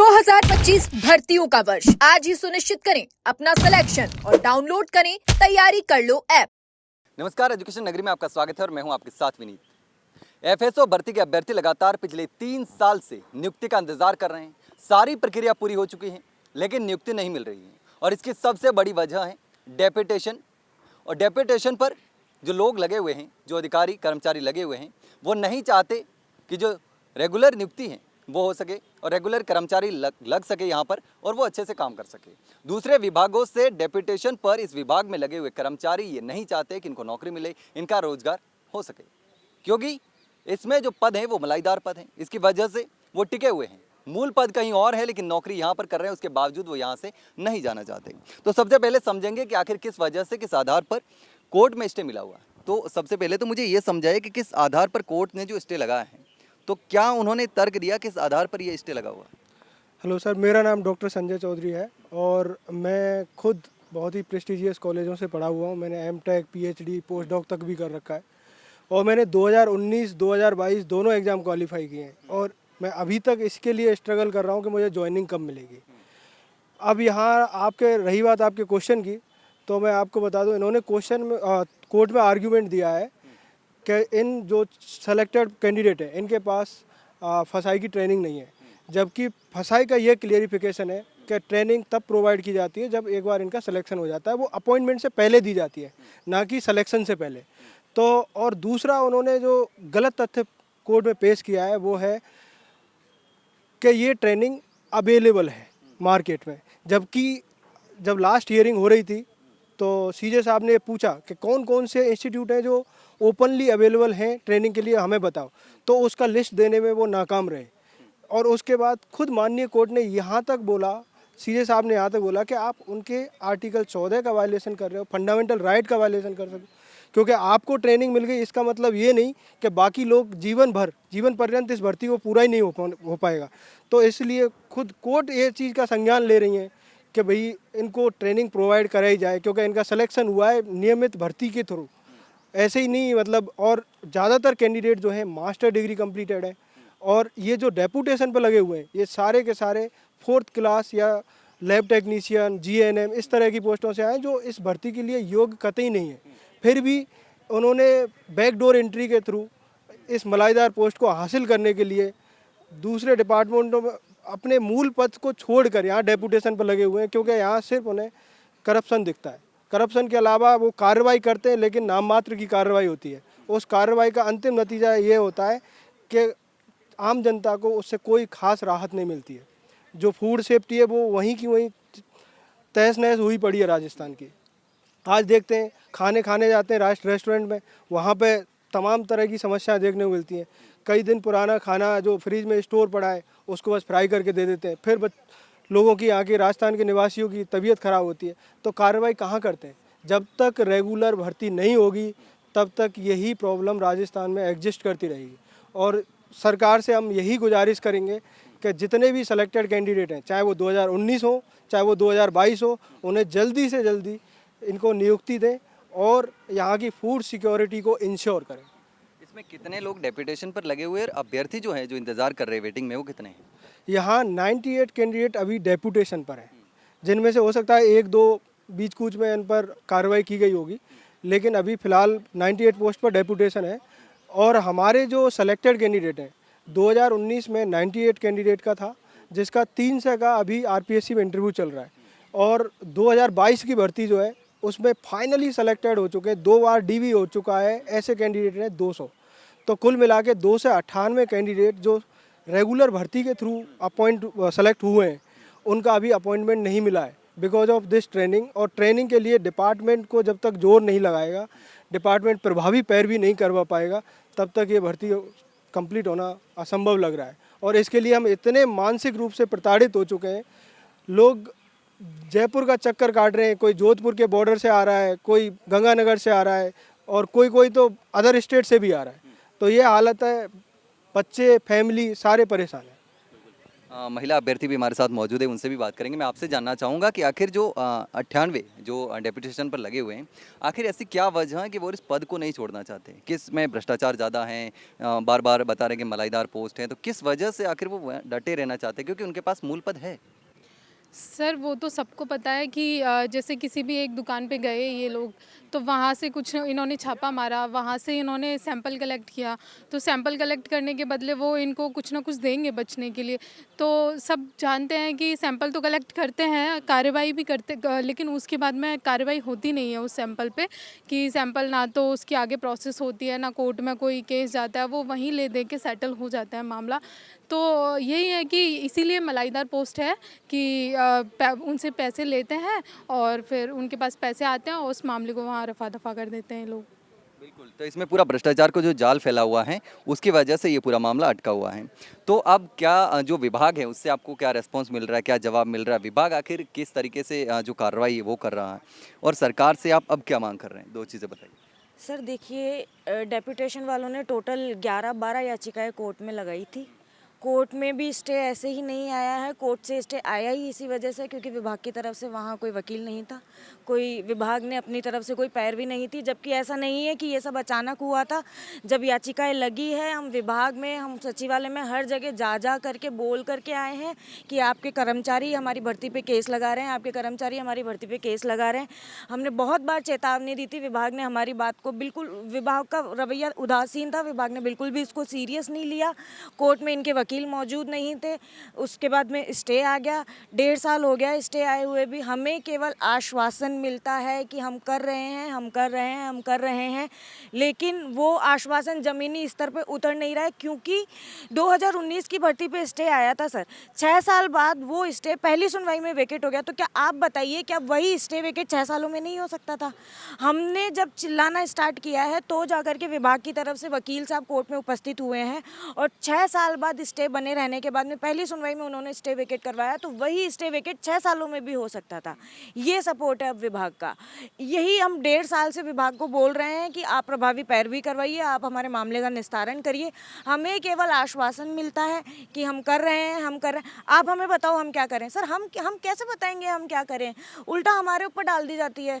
2025 भर्तियों का वर्ष आज ही सुनिश्चित करें अपना सिलेक्शन और डाउनलोड करें तैयारी कर लो ऐप। नमस्कार, एजुकेशन नगरी में आपका स्वागत है और मैं हूं आपके साथ विनीत। एफएसओ भर्ती के अभ्यर्थी लगातार पिछले 3 साल से नियुक्ति का इंतजार कर रहे हैं। सारी प्रक्रिया पूरी हो चुकी है लेकिन नियुक्ति नहीं मिल रही है और इसकी सबसे बड़ी वजह है डेपुटेशन। और डेपुटेशन पर जो लोग लगे हुए हैं, जो अधिकारी कर्मचारी लगे हुए हैं, वो नहीं चाहते कि जो रेगुलर नियुक्ति है वो हो सके और रेगुलर कर्मचारी लग सके यहाँ पर और वो अच्छे से काम कर सके। दूसरे विभागों से डेपुटेशन पर इस विभाग में लगे हुए कर्मचारी ये नहीं चाहते कि इनको नौकरी मिले, इनका रोजगार हो सके, क्योंकि इसमें जो पद हैं वो मलाईदार पद हैं। इसकी वजह से वो टिके हुए हैं। मूल पद कहीं और है लेकिन नौकरी यहाँ पर कर रहे हैं, उसके बावजूद वो यहाँ से नहीं जाना चाहते। तो सबसे पहले समझेंगे कि आखिर किस वजह से, किस आधार पर कोर्ट में स्टे मिला हुआ। तो सबसे पहले तो मुझे ये समझाइए कि किस आधार पर कोर्ट ने जो स्टे लगाया है, तो क्या उन्होंने तर्क दिया किस आधार पर ये स्टे लगा हुआ? हेलो सर, मेरा नाम डॉक्टर संजय चौधरी है और मैं खुद बहुत ही प्रेस्टिजियस कॉलेजों से पढ़ा हुआ हूँ। मैंने एमटेक, पीएचडी, पोस्ट डॉक तक भी कर रखा है और मैंने 2019, 2022 दोनों एग्ज़ाम क्वालिफाई किए हैं और मैं अभी तक इसके लिए स्ट्रगल कर रहा हूँ कि मुझे जॉइनिंग कब मिलेगी। अब यहाँ आपके रही बात आपके क्वेश्चन की, तो मैं आपको बता दूँ, इन्होंने क्वेश्चन में कोर्ट में आर्ग्यूमेंट दिया है कि इन जो सेलेक्टेड कैंडिडेट है इनके पास फसाई की ट्रेनिंग नहीं है, जबकि फसाई का ये क्लियरिफिकेशन है कि ट्रेनिंग तब प्रोवाइड की जाती है जब एक बार इनका सिलेक्शन हो जाता है। वो अपॉइंटमेंट से पहले दी जाती है, ना कि सिलेक्शन से पहले। तो और दूसरा उन्होंने जो गलत तथ्य कोर्ट में पेश किया है वो है कि ये ट्रेनिंग अवेलेबल है मार्केट में, जबकि जब लास्ट हियरिंग हो रही थी तो सीजे साहब ने पूछा कि कौन कौन से इंस्टीट्यूट हैं जो ओपनली अवेलेबल हैं ट्रेनिंग के लिए, हमें बताओ। तो उसका लिस्ट देने में वो नाकाम रहे और उसके बाद खुद माननीय कोर्ट ने यहाँ तक बोला, सीजे साहब ने यहाँ तक बोला कि आप उनके आर्टिकल 14 का वायलेशन कर रहे हो, फंडामेंटल राइट का वायलेशन कर सकते, क्योंकि आपको ट्रेनिंग मिल गई इसका मतलब ये नहीं कि बाकी लोग जीवन पर्यंत इस भर्ती को पूरा ही नहीं हो पाएगा। तो इसलिए खुद कोर्ट ये चीज़ का संज्ञान ले रही है कि भाई इनको ट्रेनिंग प्रोवाइड कराई जाए, क्योंकि इनका सिलेक्शन हुआ है नियमित भर्ती के थ्रू, ऐसे ही नहीं मतलब। और ज़्यादातर कैंडिडेट जो हैं मास्टर डिग्री कंप्लीटेड है और ये जो डेपुटेशन पर लगे हुए हैं ये सारे के सारे 4th क्लास या लैब टेक्नीशियन, जीएनएम इस तरह की पोस्टों से आए जो इस भर्ती के लिए योग्य कतई नहीं है। फिर भी उन्होंने बैकडोर एंट्री के थ्रू इस मलाईदार पोस्ट को हासिल करने के लिए दूसरे डिपार्टमेंटों में अपने मूल पद को छोड़कर यहाँ डेपुटेशन पर लगे हुए हैं, क्योंकि यहाँ सिर्फ उन्हें करप्शन दिखता है। करप्शन के अलावा वो कार्रवाई करते हैं लेकिन नाम मात्र की कार्रवाई होती है। उस कार्रवाई का अंतिम नतीजा ये होता है कि आम जनता को उससे कोई खास राहत नहीं मिलती है। जो फूड सेफ्टी है वो वहीं की वहीं तहस नहस हुई पड़ी है राजस्थान की। आज देखते हैं खाने जाते हैं रेस्टोरेंट में, वहाँ पे तमाम तरह की समस्याएं देखने को मिलती हैं। कई दिन पुराना खाना जो फ्रिज में स्टोर पड़ा है उसको बस फ्राई करके दे देते हैं, फिर लोगों की, यहाँ के राजस्थान के निवासियों की तबीयत खराब होती है। तो कार्रवाई कहाँ करते हैं? जब तक रेगुलर भर्ती नहीं होगी तब तक यही प्रॉब्लम राजस्थान में एग्जिस्ट करती रहेगी। और सरकार से हम यही गुजारिश करेंगे कि जितने भी सेलेक्टेड कैंडिडेट हैं, चाहे वो 2019 हो चाहे वो 2022 हो, उन्हें जल्दी से जल्दी इनको नियुक्ति दें और यहाँ की फूड सिक्योरिटी को इंश्योर करें। इसमें कितने लोग डेपुटेशन पर लगे हुए और अभ्यर्थी जो हैं जो इंतजार कर रहे हैं वेटिंग में, वो कितने हैं? यहाँ 98 कैंडिडेट अभी डेपुटेशन पर हैं, जिनमें से हो सकता है 1-2 बीच कूच में इन पर कार्रवाई की गई होगी, लेकिन अभी फ़िलहाल 98 पोस्ट पर डेपुटेशन है। और हमारे जो सेलेक्टेड कैंडिडेट हैं 2019 में 98 कैंडिडेट का था, जिसका 300 का अभी आरपीएससी में इंटरव्यू चल रहा है और 2022 की भर्ती जो है उसमें फाइनली सेलेक्टेड हो चुके हैं, 2 बार डीवी हो चुका है, ऐसे कैंडिडेट हैं 200। तो कुल मिला के 2 से 98 कैंडिडेट जो रेगुलर भर्ती के थ्रू सेलेक्ट हुए हैं उनका अभी अपॉइंटमेंट नहीं मिला है बिकॉज ऑफ दिस ट्रेनिंग। और ट्रेनिंग के लिए डिपार्टमेंट को जब तक जोर नहीं लगाएगा, डिपार्टमेंट प्रभावी पैरवी नहीं करवा पाएगा, तब तक ये भर्ती कंप्लीट होना असंभव लग रहा है। और इसके लिए हम इतने मानसिक रूप से प्रताड़ित हो चुके हैं, लोग जयपुर का चक्कर काट रहे हैं, कोई जोधपुर के बॉर्डर से आ रहा है, कोई गंगानगर से आ रहा है और कोई तो अदर स्टेट से भी आ रहा है। तो ये हालत है, बच्चे, फैमिली सारे परेशान हैं। महिला अभ्यर्थी भी हमारे साथ मौजूद है, उनसे भी बात करेंगे। मैं आपसे जानना चाहूँगा कि आखिर जो 98 जो डेपुटेशन पर लगे हुए हैं, आखिर ऐसी क्या वजह है कि वो इस पद को नहीं छोड़ना चाहते? किस में भ्रष्टाचार ज़्यादा हैं? बार-बार बता रहे हैं कि मलाईदार पोस्ट है, तो किस वजह से आखिर वो डटे रहना चाहते हैं? क्योंकि उनके पास मूल पद है। सर वो तो सबको पता है कि जैसे किसी भी एक दुकान पे गए ये लोग तो वहाँ से कुछ इन्होंने छापा मारा, वहाँ से इन्होंने सैंपल कलेक्ट किया, तो सैंपल कलेक्ट करने के बदले वो इनको कुछ ना कुछ देंगे बचने के लिए। तो सब जानते हैं कि सैंपल तो कलेक्ट करते हैं, कार्रवाई भी करते लेकिन उसके बाद में कार्रवाई होती नहीं है उस सैंपल पे, कि सैंपल ना तो उसकी आगे प्रोसेस होती है, ना कोर्ट में कोई केस जाता है, वो वहीं ले दे के सेटल हो जाता है मामला। तो यही है कि इसीलिए मलाईदार पोस्ट है कि उनसे पैसे लेते हैं और फिर उनके पास पैसे आते हैं और उस मामले को वहाँ रफा दफा कर देते हैं लोग। बिल्कुल, तो इसमें पूरा भ्रष्टाचार को जो जाल फैला हुआ है, उसकी वजह से ये पूरा मामला अटका हुआ है। तो अब क्या जो विभाग है, उससे आपको क्या रिस्पॉन्स मिल रहा है, क्या जवाब मिल रहा है? विभाग आखिर किस तरीके से जो कार्रवाई है वो कर रहा है? और सरकार से आप अब क्या मांग कर रहे हैं? 2 चीज़ें बताइए। सर देखिए, डेपुटेशन वालों ने टोटल 11-12 याचिकाएं कोर्ट में लगाई थी। कोर्ट में भी स्टे ऐसे ही नहीं आया है, कोर्ट से स्टे आया ही इसी वजह से क्योंकि विभाग की तरफ से वहाँ कोई वकील नहीं था, कोई विभाग ने अपनी तरफ से कोई पैरवी नहीं थी। जबकि ऐसा नहीं है कि ये सब अचानक हुआ था। जब याचिकाएं लगी है, हम विभाग में, हम सचिवालय में हर जगह जा करके बोल करके आए हैं कि आपके कर्मचारी हमारी भर्ती पे केस लगा रहे हैं, आपके कर्मचारी हमारी भर्ती पे केस लगा रहे हैं। हमने बहुत बार चेतावनी दी थी, विभाग ने हमारी बात को बिल्कुल, विभाग का रवैया उदासीन था, विभाग ने बिल्कुल भी इसको सीरियस नहीं लिया। कोर्ट में इनके वकील मौजूद नहीं थे, उसके बाद में स्टे आ गया। 1.5 साल हो गया स्टे आए हुए भी, हमें केवल आश्वासन मिलता है कि हम कर रहे हैं, हम कर रहे हैं, हम कर रहे हैं, लेकिन वो आश्वासन ज़मीनी स्तर पे उतर नहीं रहा है। क्योंकि 2019 की भर्ती पे स्टे आया था सर, 6 साल बाद वो स्टे पहली सुनवाई में वेकेट हो गया। तो क्या आप बताइए, क्या वही स्टे वेकेट 6 सालों में नहीं हो सकता था? हमने जब चिल्लाना स्टार्ट किया है तो जाकर के विभाग की तरफ से वकील साहब कोर्ट में उपस्थित हुए हैं और 6 साल बाद स्टे बने रहने के बाद में पहली सुनवाई में उन्होंने स्टे वेकेट करवाया। तो वही स्टे वेकेट 6 सालों में भी हो सकता था। ये सपोर्ट है अब विभाग का। यही हम 1.5 साल से विभाग को बोल रहे हैं कि आप प्रभावी पैरवी करवाइए, आप हमारे मामले का निस्तारण करिए। हमें केवल आश्वासन मिलता है कि हम कर रहे हैं, हम कर रहे हैं। आप हमें बताओ हम क्या करें सर? हम कैसे बताएंगे हम क्या करें? उल्टा हमारे ऊपर डाल दी जाती है,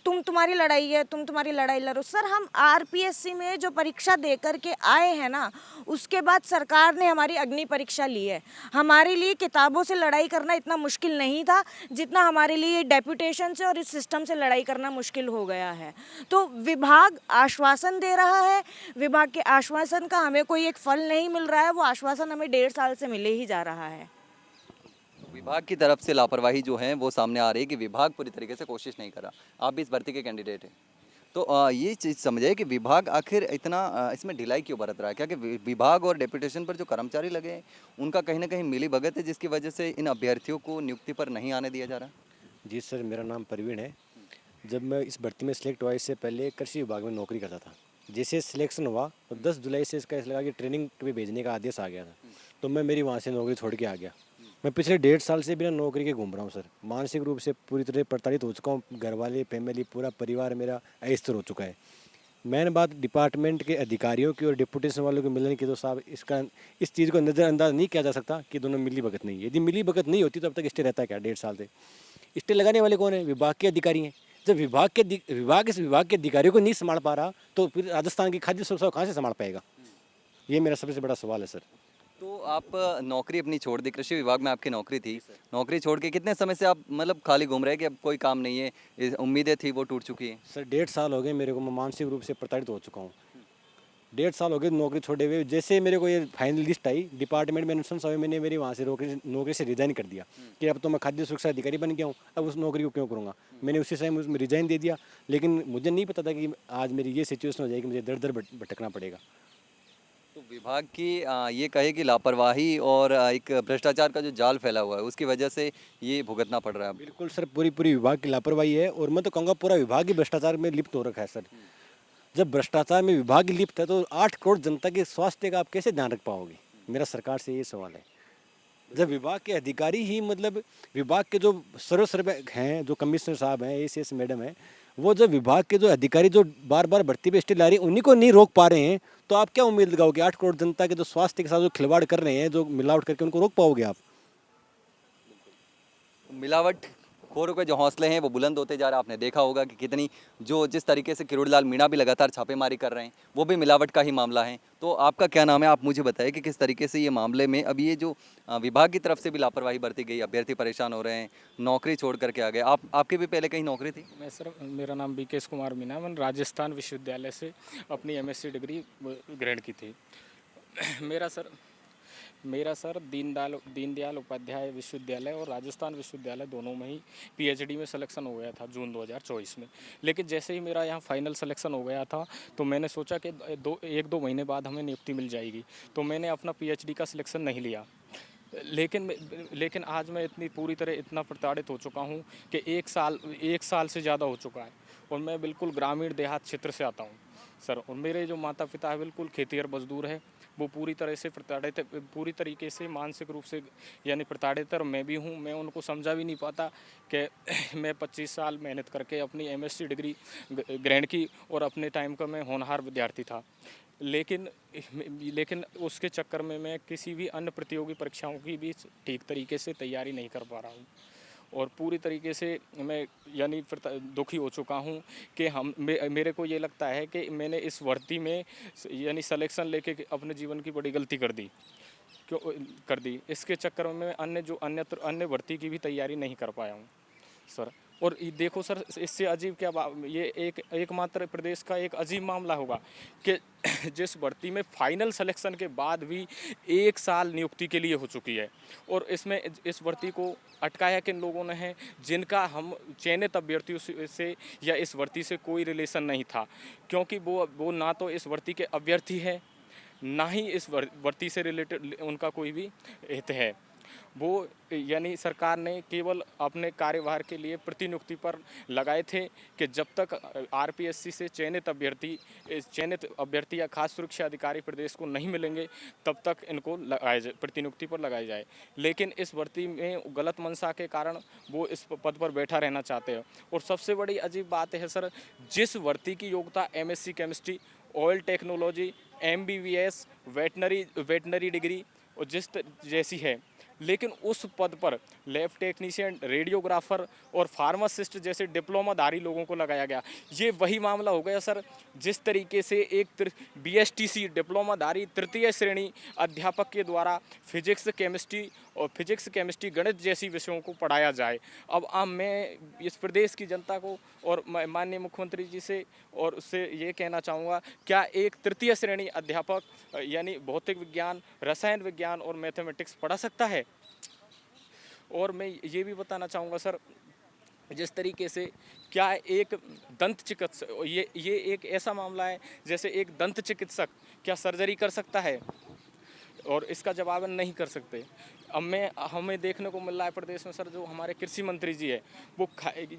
तुम्हारी लड़ाई है, तुम्हारी लड़ाई लड़ो। सर हम आरपीएससी में जो परीक्षा दे कर के आए हैं ना, उसके बाद सरकार ने हमारी अग्नि परीक्षा ली है। हमारे लिए किताबों से लड़ाई करना इतना मुश्किल नहीं था जितना हमारे लिए डेप्यूटेशन से और इस सिस्टम से लड़ाई करना मुश्किल हो गया है। तो विभाग आश्वासन दे रहा है, विभाग के आश्वासन का हमें कोई एक फल नहीं मिल रहा है। वो आश्वासन हमें 1.5 साल से मिले ही जा रहा है। विभाग की तरफ से लापरवाही जो है वो सामने आ रही है कि विभाग पूरी तरीके से कोशिश नहीं कर रहा। आप भी इस भर्ती के कैंडिडेट हैं, तो ये चीज़ समझिए कि विभाग आखिर इतना इसमें ढिलाई क्यों बरत रहा है? क्या कि विभाग और डेपुटेशन पर जो कर्मचारी लगे हैं उनका कहीं ना कहीं मिली भगत है, जिसकी वजह से इन अभ्यर्थियों को नियुक्ति पर नहीं आने दिया जा रहा? जी सर, मेरा नाम प्रवीण है। जब मैं इस भर्ती में सिलेक्ट हुआ, इससे पहले कृषि विभाग में नौकरी करता था। जैसे सिलेक्शन हुआ तो 10 जुलाई से इसका ऐसा लगा कि ट्रेनिंग पे भेजने का आदेश आ गया था, तो मैं मेरी वहाँ से नौकरी छोड़ के आ गया। मैं पिछले 1.5 साल से बिना नौकरी के घूम रहा हूँ सर। मानसिक रूप से पूरी तरह प्रताड़ित हो चुका हूँ। घर वाले, फैमिली, पूरा परिवार मेरा अस्थिर हो चुका है। मैंने बात डिपार्टमेंट के अधिकारियों की और डिप्यूटेशन वालों के मिलने की, तो साहब इस चीज़ को नज़रअंदाज नहीं किया जा सकता कि दोनों मिली भगत नहीं है। यदि मिली भगत नहीं होती तो अब तक स्टे रहता है क्या 1.5 साल से? स्टे लगाने वाले कौन है? विभाग के अधिकारी हैं। जब विभाग इस विभाग के अधिकारियों को नहीं संभाल पा रहा तो फिर राजस्थान की खाद्य सुरक्षा कहाँ से संभाल पाएगा? ये मेरा सबसे बड़ा सवाल है सर। तो आप नौकरी अपनी छोड़ दी, कृषि विभाग में आपकी नौकरी थी, नौकरी छोड़ के कितने समय से आप मतलब खाली घूम रहे हैं कि अब कोई काम नहीं है, उम्मीदें थी वो टूट चुकी हैं? सर 1.5 साल हो गए मेरे को, मैं मानसिक रूप से प्रताड़ित हो चुका हूँ। 1.5 साल हो गए नौकरी छोड़े हुए। जैसे मेरे को ये फाइनल लिस्ट आई डिपार्टमेंट में अनुशंसा हुई, मैंने मेरी वहाँ से नौकरी से रिजाइन कर दिया कि अब तो मैं खाद्य सुरक्षा अधिकारी बन गया हूँ, अब उस नौकरी को क्यों करूँगा। मैंने उसी समय उसमें रिजाइन दे दिया, लेकिन मुझे नहीं पता था कि आज मेरी ये सिचुएशन हो जाएगी, मुझे दर दर भटकना पड़ेगा। तो विभाग की ये कहे कि लापरवाही और एक भ्रष्टाचार का जो जाल फैला हुआ है उसकी वजह से ये भुगतना पड़ रहा है। बिल्कुल सर, पूरी विभाग की लापरवाही है और मैं तो कहूँगा पूरा विभाग ही भ्रष्टाचार में लिप्त हो रखा है सर। जब भ्रष्टाचार में विभाग ही लिप्त है तो 8 करोड़ जनता के स्वास्थ्य का आप कैसे ध्यान रख पाओगे? मेरा सरकार से ये सवाल है। जब विभाग के अधिकारी ही, मतलब विभाग के जो सर्व हैं, जो कमिश्नर साहब हैं, एसीएस मैडम हैं, वो जो विभाग के जो अधिकारी जो बार बार भर्ती पे स्टे ला रही हैं उन्हीं को नहीं रोक पा रहे हैं, तो आप क्या उम्मीद लगाओगे 8 करोड़ जनता के जो स्वास्थ्य के साथ जो खिलवाड़ कर रहे हैं, जो मिलावट करके, उनको रोक पाओगे आप? मिलावट खोरों के जो हौसले हैं वो बुलंद होते जा रहे हैं। आपने देखा होगा कि कितनी जो जिस तरीके से किरोड़ीलाल मीणा भी लगातार छापेमारी कर रहे हैं, वो भी मिलावट का ही मामला है। तो आपका क्या नाम है, आप मुझे बताइए कि किस तरीके से ये मामले में अभी ये जो विभाग की तरफ से भी लापरवाही बरती गई, अभ्यर्थी परेशान हो रहे हैं, नौकरी छोड़ करके आ गए। आपकी भी पहले कहीं नौकरी थी? मैं सर, मेरा नाम बीकेश कुमार मीना, मैंने राजस्थान विश्वविद्यालय से अपनी एमएससी डिग्री ग्रहण की थी। मेरा सर दीनदयाल उपाध्याय विश्वविद्यालय और राजस्थान विश्वविद्यालय दोनों में ही पीएचडी में सिलेक्शन हो गया था जून 2024 में। लेकिन जैसे ही मेरा यहाँ फाइनल सिलेक्शन हो गया था तो मैंने सोचा कि 1-2 महीने बाद हमें नियुक्ति मिल जाएगी, तो मैंने अपना पीएचडी का सिलेक्शन नहीं लिया। लेकिन आज मैं पूरी तरह इतना प्रताड़ित हो चुका हूँ कि एक साल से ज़्यादा हो चुका है, और मैं बिल्कुल ग्रामीण देहात क्षेत्र से आता हूँ सर। और मेरे जो माता पिता है बिल्कुल खेतिहर मजदूर है, वो पूरी तरह से प्रताड़ित, पूरी तरीके से मानसिक रूप से यानी प्रताड़ित, और मैं भी हूँ। मैं उनको समझा भी नहीं पाता कि मैं 25 साल मेहनत करके अपनी एमएससी डिग्री ग्रहण की और अपने टाइम का मैं होनहार विद्यार्थी था। लेकिन उसके चक्कर में मैं किसी भी अन्य प्रतियोगी परीक्षाओं की भी ठीक तरीके से तैयारी नहीं कर पा रहा हूँ, और पूरी तरीके से मैं यानी दुखी हो चुका हूँ कि मेरे को ये लगता है कि मैंने इस भर्ती में यानी सिलेक्शन लेके अपने जीवन की बड़ी गलती कर दी। इसके चक्कर में मैं अन्य भर्ती की भी तैयारी नहीं कर पाया हूँ सर। और ये देखो सर, इससे अजीब क्या ये एकमात्र प्रदेश का एक अजीब मामला होगा कि जिस भर्ती में फाइनल सिलेक्शन के बाद भी 1 साल नियुक्ति के लिए हो चुकी है, और इस भर्ती को अटकाया किन लोगों ने है, जिनका हम चयनित अभ्यर्थियों से या इस भर्ती से कोई रिलेशन नहीं था, क्योंकि वो ना तो इस भर्ती के अभ्यर्थी है, ना ही इस भर्ती से रिलेटेड उनका कोई भी हित है। वो यानी सरकार ने केवल अपने कार्यभार के लिए प्रतिनियुक्ति पर लगाए थे कि जब तक आरपीएससी से चयनित अभ्यर्थी या खास सुरक्षा अधिकारी प्रदेश को नहीं मिलेंगे तब तक इनको प्रतिनियुक्ति पर लगाया जाए। लेकिन इस भर्ती में गलत मंशा के कारण वो इस पद पर बैठा रहना चाहते हैं। और सबसे बड़ी अजीब बात है सर, जिस भर्ती की योग्यता MSc chemistry, oil technology, MBBS, veterinary degree और जैसी है, लेकिन उस पद पर लैब टेक्नीशियन, रेडियोग्राफर और फार्मासिस्ट जैसे डिप्लोमाधारी लोगों को लगाया गया। ये वही मामला हो गया सर, जिस तरीके से एक बीएसटीसी डिप्लोमाधारी तृतीय श्रेणी अध्यापक के द्वारा फिजिक्स केमिस्ट्री गणित जैसी विषयों को पढ़ाया जाए। अब मैं इस प्रदेश की जनता को और माननीय मुख्यमंत्री जी से और उससे ये कहना चाहूँगा, क्या एक तृतीय श्रेणी अध्यापक यानी भौतिक विज्ञान, रसायन विज्ञान और मैथमेटिक्स पढ़ा सकता है? और मैं ये भी बताना चाहूँगा सर, जिस तरीके से क्या एक दंत चिकित्सक, ये एक ऐसा मामला है जैसे एक दंत चिकित्सक क्या सर्जरी कर सकता है? और इसका जवाब नहीं कर सकते। अब हमें देखने को मिल रहा है प्रदेश में सर, जो हमारे कृषि मंत्री जी है वो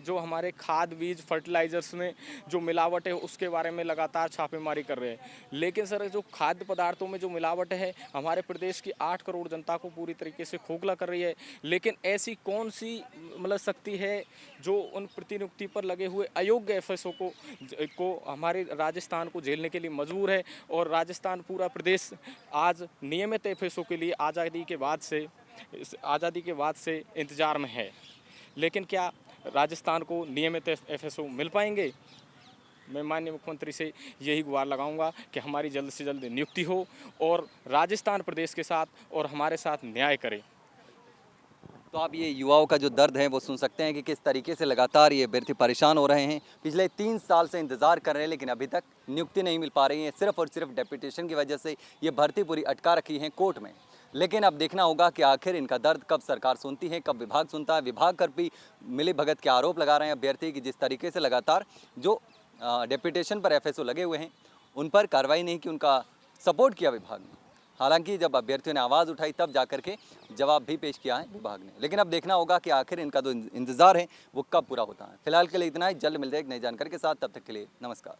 जो हमारे खाद बीज फर्टिलाइजर्स में जो मिलावट है उसके बारे में लगातार छापेमारी कर रहे हैं। लेकिन सर, जो खाद्य पदार्थों में जो मिलावट है हमारे प्रदेश की 8 करोड़ जनता को पूरी तरीके से खोखला कर रही है। लेकिन ऐसी कौन सी शक्ति है जो उन प्रतिनियुक्ति पर लगे हुए अयोग्य एफएसओ को हमारे राजस्थान को झेलने के लिए मजबूर है? और राजस्थान पूरा प्रदेश आज नियमित एफएसओ के लिए आज़ादी के बाद से इंतज़ार में है। लेकिन क्या राजस्थान को नियमित एफएसओ मिल पाएंगे? मैं माननीय मुख्यमंत्री से यही गुहार लगाऊंगा कि हमारी जल्द से जल्द नियुक्ति हो और राजस्थान प्रदेश के साथ और हमारे साथ न्याय करे। तो आप ये युवाओं का जो दर्द है वो सुन सकते हैं कि किस तरीके से लगातार ये अभ्यर्थी परेशान हो रहे हैं। पिछले 3 साल से इंतज़ार कर रहे हैं, लेकिन अभी तक नियुक्ति नहीं मिल पा रही है। सिर्फ और सिर्फ डेपुटेशन की वजह से ये भर्ती पूरी अटका रखी है कोर्ट में। लेकिन अब देखना होगा कि आखिर इनका दर्द कब सरकार सुनती है, कब विभाग सुनता है। विभाग कर भी मिली भगत के आरोप लगा रहे हैं अभ्यर्थी की, जिस तरीके से लगातार जो डेपुटेशन पर एफएसओ लगे हुए हैं उन पर कार्रवाई नहीं की, उनका सपोर्ट किया विभाग ने। हालांकि जब अभ्यर्थियों ने आवाज़ उठाई तब जाकर के जवाब भी पेश किया है विभाग ने। लेकिन अब देखना होगा कि आखिर इनका जो इंतज़ार है वो कब पूरा होता है। फिलहाल के लिए इतना ही, जल्द मिलते हैं एक नई जानकारी के साथ। तब तक के लिए नमस्कार।